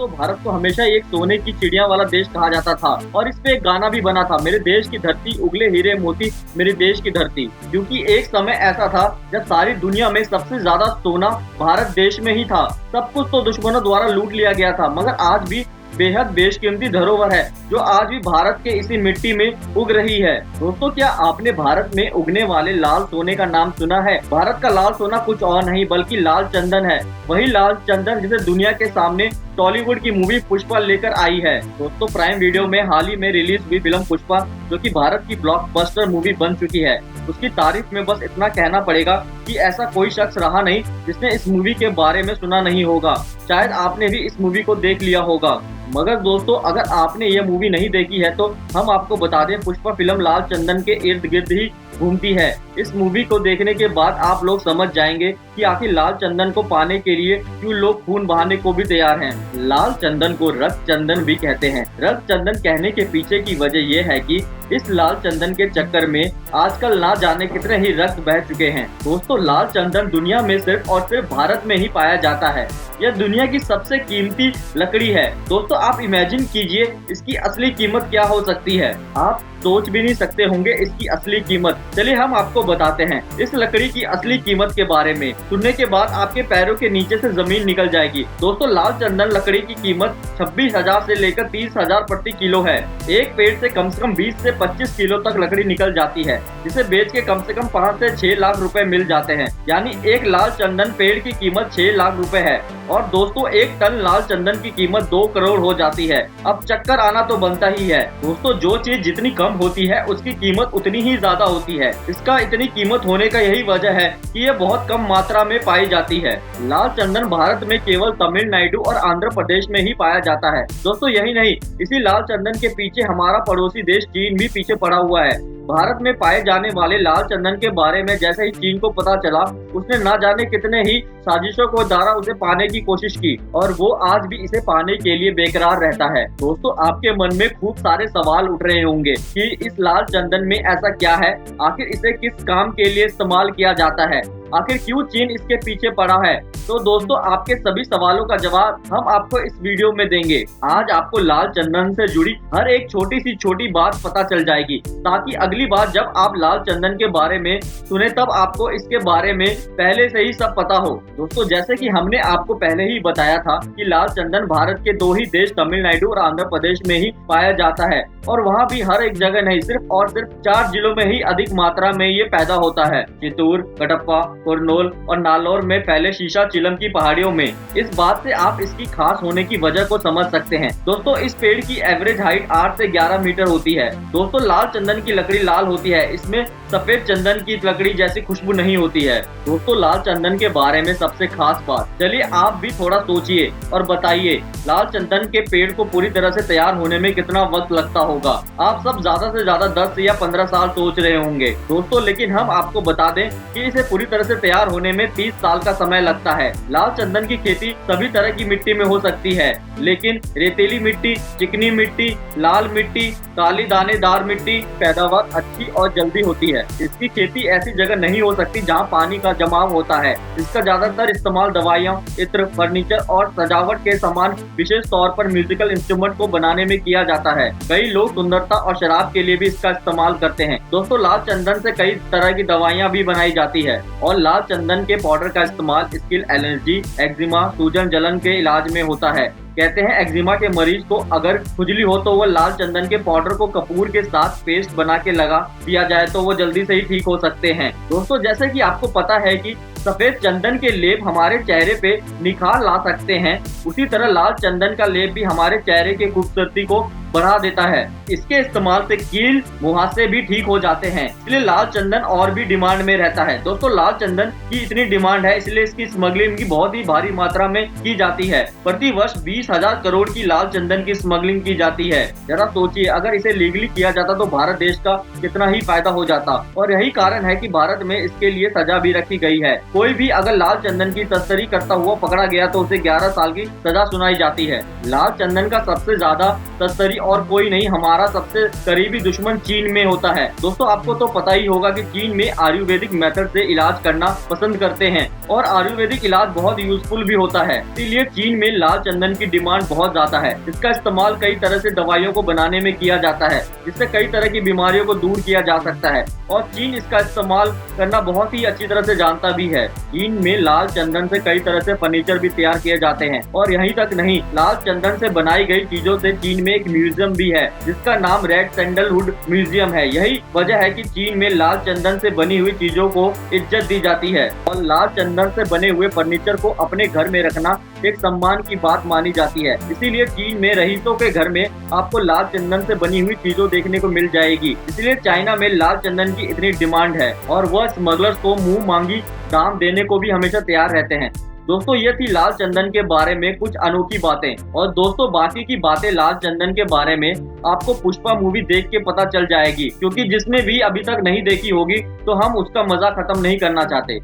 दोस्तों भारत को हमेशा एक सोने की चिड़िया वाला देश कहा जाता था और इस पे एक गाना भी बना था, मेरे देश की धरती उगले हीरे मोती मेरे देश की धरती। क्योंकि एक समय ऐसा था जब सारी दुनिया में सबसे ज्यादा सोना भारत देश में ही था। सब कुछ तो दुश्मनों द्वारा लूट लिया गया था, मगर आज भी बेहद बेशकीमती धरोहर है जो आज भी भारत के इसी मिट्टी में उग रही है। दोस्तों क्या आपने भारत में उगने वाले लाल सोने का नाम सुना है? भारत का लाल सोना कुछ और नहीं बल्कि लाल चंदन है। वही लाल चंदन जिसे दुनिया के सामने टॉलीवुड की मूवी पुष्पा लेकर आई है। दोस्तों प्राइम वीडियो में हाल ही में रिलीज हुई फिल्म पुष्पा, जो कि भारत की ब्लॉकबस्टर मूवी बन चुकी है, उसकी तारीफ में बस इतना कहना पड़ेगा कि ऐसा कोई शख्स रहा नहीं जिसने इस मूवी के बारे में सुना नहीं होगा। शायद आपने भी इस मूवी को देख लिया होगा। मगर दोस्तों अगर आपने ये मूवी नहीं देखी है तो हम आपको बता दें, पुष्पा फिल्म लाल चंदन के इर्द गिर्द ही घूमती है। इस मूवी को देखने के बाद आप लोग समझ जाएंगे कि आखिर लाल चंदन को पाने के लिए क्यों लोग खून बहाने को भी तैयार हैं। लाल चंदन को रक्त चंदन भी कहते हैं। रक्त चंदन कहने के पीछे की वजह यह है कि इस लाल चंदन के चक्कर में आजकल ना जाने कितने ही रक्त बह चुके हैं। दोस्तों लाल चंदन दुनिया में सिर्फ और सिर्फ भारत में ही पाया जाता है। यह दुनिया की सबसे कीमती लकड़ी है। दोस्तों आप इमेजिन कीजिए इसकी असली कीमत क्या हो सकती है। आप सोच भी नहीं सकते होंगे इसकी असली कीमत। चलिए हम आपको बताते हैं इस लकड़ी की असली कीमत के बारे में। सुनने के बाद आपके पैरों के नीचे से जमीन निकल जाएगी। दोस्तों लाल चंदन लकड़ी की कीमत 26,000 से लेकर 30,000 प्रति किलो है। एक पेड़ से कम 20 से 25 किलो तक लकड़ी निकल जाती है, जिसे बेच के कम से कम 5 से 6 लाख रुपए मिल जाते हैं। यानी एक लाल चंदन पेड़ की कीमत 6 लाख रुपए है। और दोस्तों एक टन लाल चंदन की कीमत 2 करोड़ हो जाती है। अब चक्कर आना तो बनता ही है। दोस्तों जो चीज जितनी कम होती है उसकी कीमत उतनी ही ज्यादा होती है। इसका इतनी कीमत होने का यही वजह है कि ये बहुत कम मात्रा में पाई जाती है। लाल चंदन भारत में केवल तमिलनाडु और आंध्र प्रदेश में ही पाया जाता है। दोस्तों यही नहीं, इसी लाल चंदन के पीछे हमारा पड़ोसी देश चीन भी पीछे पड़ा हुआ है। भारत में पाए जाने वाले लाल चंदन के बारे में जैसे ही चीन को पता चला, उसने ना जाने कितने ही साजिशों को द्वारा उसे पाने की कोशिश की और वो आज भी इसे पाने के लिए बेकरार रहता है। दोस्तों आपके मन में खूब सारे सवाल उठ रहे होंगे कि इस लाल चंदन में ऐसा क्या है, आखिर इसे किस काम के लिए इस्तेमाल किया जाता है, आखिर क्यों चीन इसके पीछे पड़ा है। तो दोस्तों आपके सभी सवालों का जवाब हम आपको इस वीडियो में देंगे। आज आपको लाल चंदन से जुड़ी हर एक छोटी सी छोटी बात पता चल जाएगी, ताकि अगली बार जब आप लाल चंदन के बारे में सुने तब आपको इसके बारे में पहले से ही सब पता हो। दोस्तों जैसे कि हमने आपको पहले ही बताया था कि लाल चंदन भारत के 2 ही देश तमिलनाडु और आंध्र प्रदेश में ही पाया जाता है, और वहाँ भी हर एक जगह नहीं, सिर्फ और सिर्फ 4 जिलों में ही अधिक मात्रा में ये पैदा होता है। चित्तूर, कटप्पा, कुरनूल और नालौर में पहले शीशा चिलम की पहाड़ियों में। इस बात से आप इसकी खास होने की वजह को समझ सकते हैं। दोस्तों इस पेड़ की एवरेज हाइट 8 से 11 मीटर होती है। दोस्तों लाल चंदन की लकड़ी लाल होती है, इसमें सफेद चंदन की लकड़ी जैसी खुशबू नहीं होती है। दोस्तों लाल चंदन के बारे में सबसे खास बात, चलिए आप भी थोड़ा सोचिए और बताइए लाल चंदन के पेड़ को पूरी तरह से तैयार होने में कितना वक्त लगता होगा। आप सब ज्यादा से ज्यादा 10 या 15 साल सोच रहे होंगे दोस्तों, लेकिन हम आपको बता दें कि इसे पूरी तरह से तैयार होने में 30 साल का समय लगता है। लाल चंदन की खेती सभी तरह की मिट्टी में हो सकती है, लेकिन रेतीली मिट्टी, चिकनी मिट्टी, लाल मिट्टी, काली दानेदार मिट्टी पैदावार अच्छी और जल्दी होती है। इसकी खेती ऐसी जगह नहीं हो सकती जहाँ पानी का जमाव होता है। इसका ज्यादातर इस्तेमाल दवाइयाँ, इत्र, फर्नीचर और सजावट के सामान, विशेष तौर पर म्यूजिकल इंस्ट्रूमेंट को बनाने में किया जाता है। कई लोग सुंदरता और शराब के लिए भी इसका इस्तेमाल करते हैं। दोस्तों लाल चंदन से कई तरह की दवाइयाँ भी बनाई जाती है और लाल चंदन के पाउडर का इस्तेमाल स्किन एलर्जी, एक्जिमा, सूजन जलन के इलाज में होता है। कहते हैं एक्जिमा के मरीज को अगर खुजली हो तो वो लाल चंदन के पाउडर को कपूर के साथ पेस्ट बना के लगा दिया जाए तो वो जल्दी से ही ठीक हो सकते हैं। दोस्तों जैसे कि आपको पता है कि सफेद चंदन के लेप हमारे चेहरे पे निखार ला सकते हैं, उसी तरह लाल चंदन का लेप भी हमारे चेहरे की खूबसूरती को बढ़ा देता है। इसके इस्तेमाल से कील, मुहासे भी ठीक हो जाते हैं, इसलिए लाल चंदन और भी डिमांड में रहता है। दोस्तों लाल चंदन की इतनी डिमांड है इसलिए इसकी स्मगलिंग की बहुत ही भारी मात्रा में की जाती है। प्रति वर्ष 20,000 करोड़ की लाल चंदन की स्मगलिंग की जाती है। जरा सोचिए अगर इसे लीगली किया जाता तो भारत देश का कितना ही फायदा हो जाता, और यही कारण है कि भारत में इसके लिए सजा भी रखी गई है। कोई भी अगर लाल चंदन की तस्करी करता हुआ पकड़ा गया तो उसे 11 साल की सजा सुनाई जाती है। लाल चंदन का सबसे ज्यादा तस्करी और कोई नहीं, हमारा सबसे करीबी दुश्मन चीन में होता है। दोस्तों आपको तो पता ही होगा कि चीन में आयुर्वेदिक मेथड से इलाज करना पसंद करते हैं और आयुर्वेदिक इलाज बहुत यूजफुल भी होता है, इसलिए चीन में लाल चंदन की डिमांड बहुत ज्यादा है। इसका इस्तेमाल कई तरह से दवाइयों को बनाने में किया जाता है, जिससे कई तरह की बीमारियों को दूर किया जा सकता है और चीन इसका इस्तेमाल करना बहुत ही अच्छी तरह से जानता भी है। चीन में लाल चंदन से कई तरह से फर्नीचर भी तैयार किए जाते हैं और यहीं तक नहीं, लाल चंदन से बनाई गई चीजों से चीन में एक म्यूजियम भी है जिसका नाम रेड सैंडलवुड म्यूजियम है। यही वजह है कि चीन में लाल चंदन से बनी हुई चीजों को इज्जत दी जाती है और लाल चंदन से बने हुए फर्नीचर को अपने घर में रखना एक सम्मान की बात मानी जाती है। इसीलिए चीन में रईसों के घर में आपको लाल चंदन से बनी हुई चीजों देखने को मिल जाएगी। इसलिए चाइना में लाल चंदन की इतनी डिमांड है और वह स्मगलर्स को मुंह मांगी दाम देने को भी हमेशा तैयार रहते हैं। दोस्तों, ये थी लाल चंदन के बारे में कुछ अनोखी बातें और दोस्तों बाकी की बातें लाल चंदन के बारे में आपको पुष्पा मूवी देख के पता चल जाएगी, क्योंकि जिसने भी अभी तक नहीं देखी होगी तो हम उसका मजा खत्म नहीं करना चाहते।